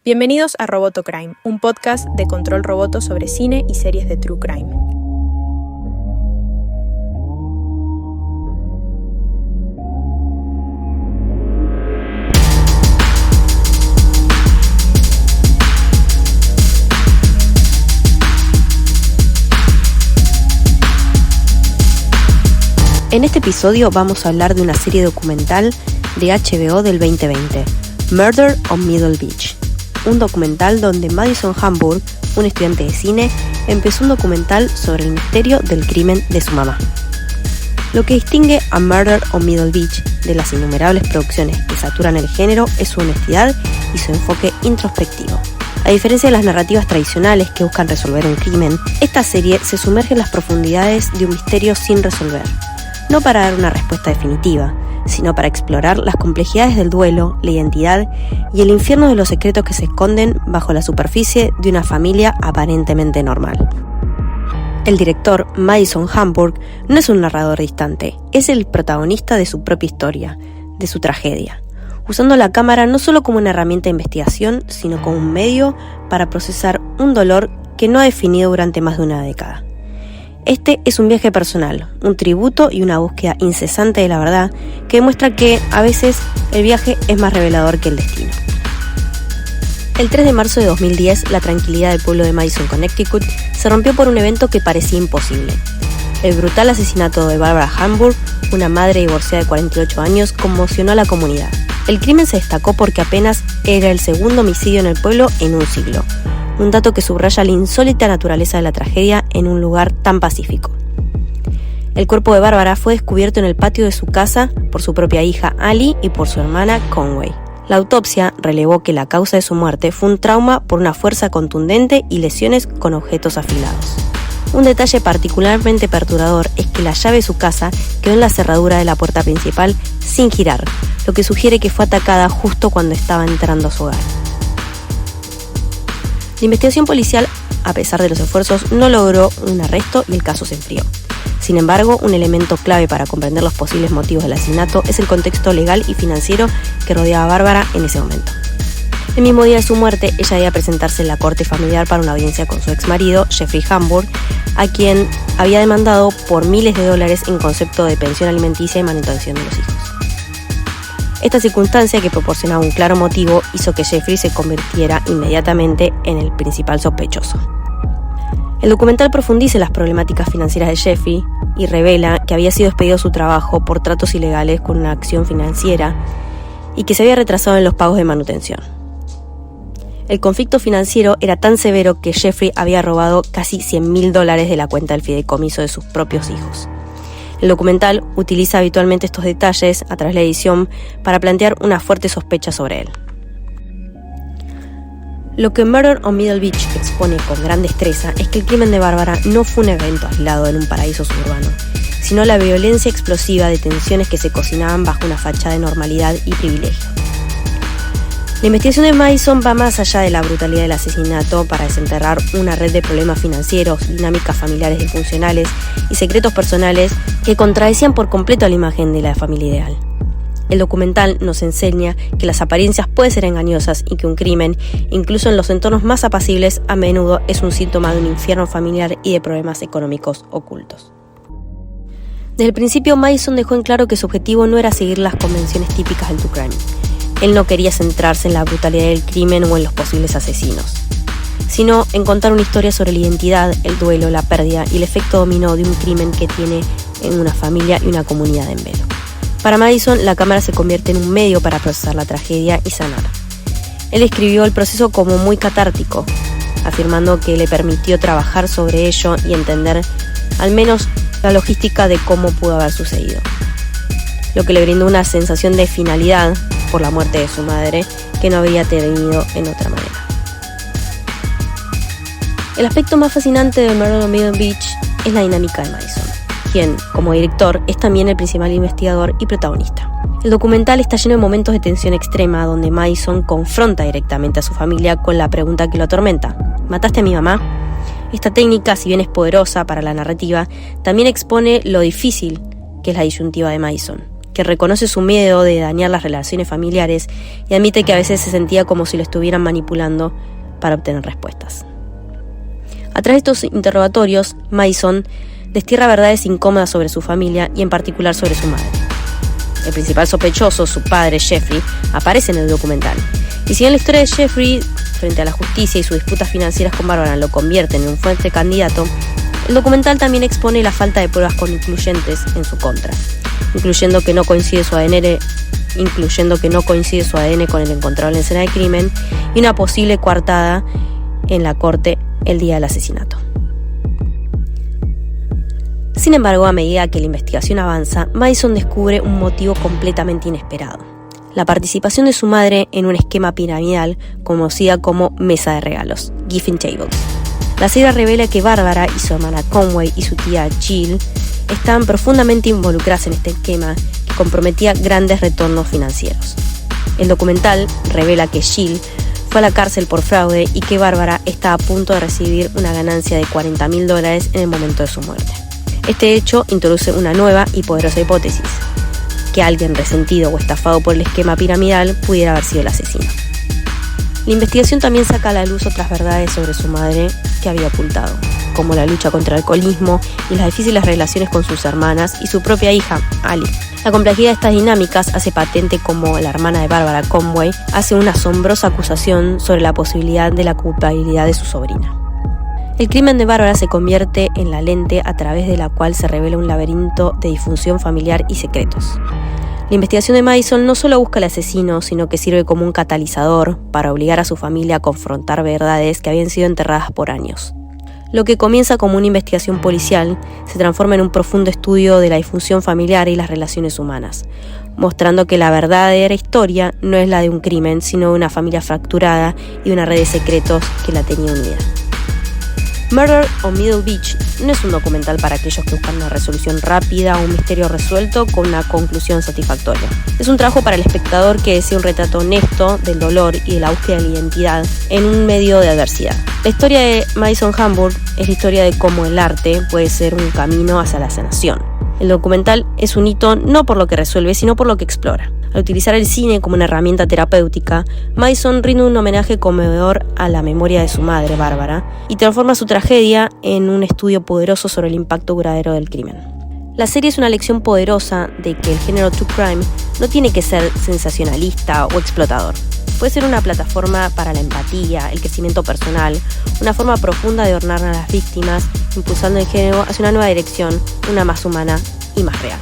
Bienvenidos a Roboto Crime, un podcast de Control Roboto sobre cine y series de True Crime. En este episodio vamos a hablar de una serie documental de HBO del 2020, Murder on Middle Beach. Un documental donde Madison Hamburg, un estudiante de cine, empezó un documental sobre el misterio del crimen de su mamá. Lo que distingue a Murder on Middle Beach de las innumerables producciones que saturan el género es su honestidad y su enfoque introspectivo. A diferencia de las narrativas tradicionales que buscan resolver un crimen, esta serie se sumerge en las profundidades de un misterio sin resolver. No para dar una respuesta definitiva, sino para explorar las complejidades del duelo, la identidad y el infierno de los secretos que se esconden bajo la superficie de una familia aparentemente normal. El director, Madison Hamburg, no es un narrador distante, es el protagonista de su propia historia, de su tragedia, usando la cámara no solo como una herramienta de investigación, sino como un medio para procesar un dolor que no ha definido durante más de una década. Este es un viaje personal, un tributo y una búsqueda incesante de la verdad que demuestra que, a veces, el viaje es más revelador que el destino. El 3 de marzo de 2010, la tranquilidad del pueblo de Madison, Connecticut, se rompió por un evento que parecía imposible. El brutal asesinato de Barbara Hamburg, una madre divorciada de 48 años, conmocionó a la comunidad. El crimen se destacó porque apenas era el segundo homicidio en el pueblo en un siglo. Un dato que subraya la insólita naturaleza de la tragedia en un lugar tan pacífico. El cuerpo de Bárbara fue descubierto en el patio de su casa por su propia hija Ali y por su hermana Conway. La autopsia relevó que la causa de su muerte fue un trauma por una fuerza contundente y lesiones con objetos afilados. Un detalle particularmente perturbador es que la llave de su casa quedó en la cerradura de la puerta principal sin girar, lo que sugiere que fue atacada justo cuando estaba entrando a su hogar. La investigación policial, a pesar de los esfuerzos, no logró un arresto y el caso se enfrió. Sin embargo, un elemento clave para comprender los posibles motivos del asesinato es el contexto legal y financiero que rodeaba a Bárbara en ese momento. El mismo día de su muerte, ella debía presentarse en la corte familiar para una audiencia con su exmarido, Jeffrey Hamburg, a quien había demandado por miles de dólares en concepto de pensión alimenticia y manutención de los hijos. Esta circunstancia, que proporcionaba un claro motivo, hizo que Jeffrey se convirtiera inmediatamente en el principal sospechoso. El documental profundiza en las problemáticas financieras de Jeffrey y revela que había sido despedido de su trabajo por tratos ilegales con una acción financiera y que se había retrasado en los pagos de manutención. El conflicto financiero era tan severo que Jeffrey había robado casi $100,000 de la cuenta del fideicomiso de sus propios hijos. El documental utiliza habitualmente estos detalles a través de la edición para plantear una fuerte sospecha sobre él. Lo que Murder on Middle Beach expone con gran destreza es que el crimen de Bárbara no fue un evento aislado en un paraíso suburbano, sino la violencia explosiva de tensiones que se cocinaban bajo una fachada de normalidad y privilegio. La investigación de Madison va más allá de la brutalidad del asesinato para desenterrar una red de problemas financieros, dinámicas familiares disfuncionales y secretos personales que contradecían por completo a la imagen de la familia ideal. El documental nos enseña que las apariencias pueden ser engañosas y que un crimen, incluso en los entornos más apacibles, a menudo es un síntoma de un infierno familiar y de problemas económicos ocultos. Desde el principio, Madison dejó en claro que su objetivo no era seguir las convenciones típicas del true crime. Él no quería centrarse en la brutalidad del crimen o en los posibles asesinos, sino en contar una historia sobre la identidad, el duelo, la pérdida y el efecto dominó de un crimen que tiene en una familia y una comunidad en velo. Para Madison, la cámara se convierte en un medio para procesar la tragedia y sanar. Él describió el proceso como muy catártico, afirmando que le permitió trabajar sobre ello y entender al menos la logística de cómo pudo haber sucedido, lo que le brindó una sensación de finalidad por la muerte de su madre que no había tenido en otra manera. El aspecto más fascinante de Murder on Middle Beach es la dinámica de Madison, quien, como director, es también el principal investigador y protagonista. El documental está lleno de momentos de tensión extrema donde Madison confronta directamente a su familia con la pregunta que lo atormenta: ¿mataste a mi mamá? Esta técnica, si bien es poderosa para la narrativa, también expone lo difícil que es la disyuntiva de Madison, que reconoce su miedo de dañar las relaciones familiares y admite que a veces se sentía como si lo estuvieran manipulando para obtener respuestas. A través de estos interrogatorios, Madison destierra verdades incómodas sobre su familia y en particular sobre su madre. El principal sospechoso, su padre Jeffrey, aparece en el documental. Y si bien la historia de Jeffrey frente a la justicia y sus disputas financieras con Barbara lo convierten en un fuerte candidato, el documental también expone la falta de pruebas concluyentes en su contra, incluyendo que no coincide su ADN con el encontrado en la escena del crimen y una posible coartada en la corte el día del asesinato. Sin embargo, a medida que la investigación avanza, Madison descubre un motivo completamente inesperado: la participación de su madre en un esquema piramidal conocida como mesa de regalos, Giving Tables. La serie revela que Barbara y su hermana Conway y su tía Jill estaban profundamente involucradas en este esquema que comprometía grandes retornos financieros. El documental revela que Jill fue a la cárcel por fraude y que Barbara está a punto de recibir una ganancia de $40,000 en el momento de su muerte. Este hecho introduce una nueva y poderosa hipótesis: que alguien resentido o estafado por el esquema piramidal pudiera haber sido el asesino. La investigación también saca a la luz otras verdades sobre su madre que había ocultado, como la lucha contra el alcoholismo y las difíciles relaciones con sus hermanas y su propia hija, Ali. La complejidad de estas dinámicas hace patente cómo la hermana de Barbara, Conway, hace una asombrosa acusación sobre la posibilidad de la culpabilidad de su sobrina. El crimen de Barbara se convierte en la lente a través de la cual se revela un laberinto de disfunción familiar y secretos. La investigación de Madison no solo busca al asesino, sino que sirve como un catalizador para obligar a su familia a confrontar verdades que habían sido enterradas por años. Lo que comienza como una investigación policial se transforma en un profundo estudio de la disfunción familiar y las relaciones humanas, mostrando que la verdadera historia no es la de un crimen, sino de una familia fracturada y una red de secretos que la tenía unida. Murder on Middle Beach no es un documental para aquellos que buscan una resolución rápida o un misterio resuelto con una conclusión satisfactoria. Es un trabajo para el espectador que desea un retrato honesto del dolor y de la búsqueda de la identidad en un medio de adversidad. La historia de Madison Hamburg es la historia de cómo el arte puede ser un camino hacia la sanación. El documental es un hito no por lo que resuelve, sino por lo que explora. Al utilizar el cine como una herramienta terapéutica, Madison rinde un homenaje conmovedor a la memoria de su madre, Barbara, y transforma su tragedia en un estudio poderoso sobre el impacto duradero del crimen. La serie es una lección poderosa de que el género true crime no tiene que ser sensacionalista o explotador. Puede ser una plataforma para la empatía, el crecimiento personal, una forma profunda de honrar a las víctimas, impulsando el género hacia una nueva dirección, una más humana y más real.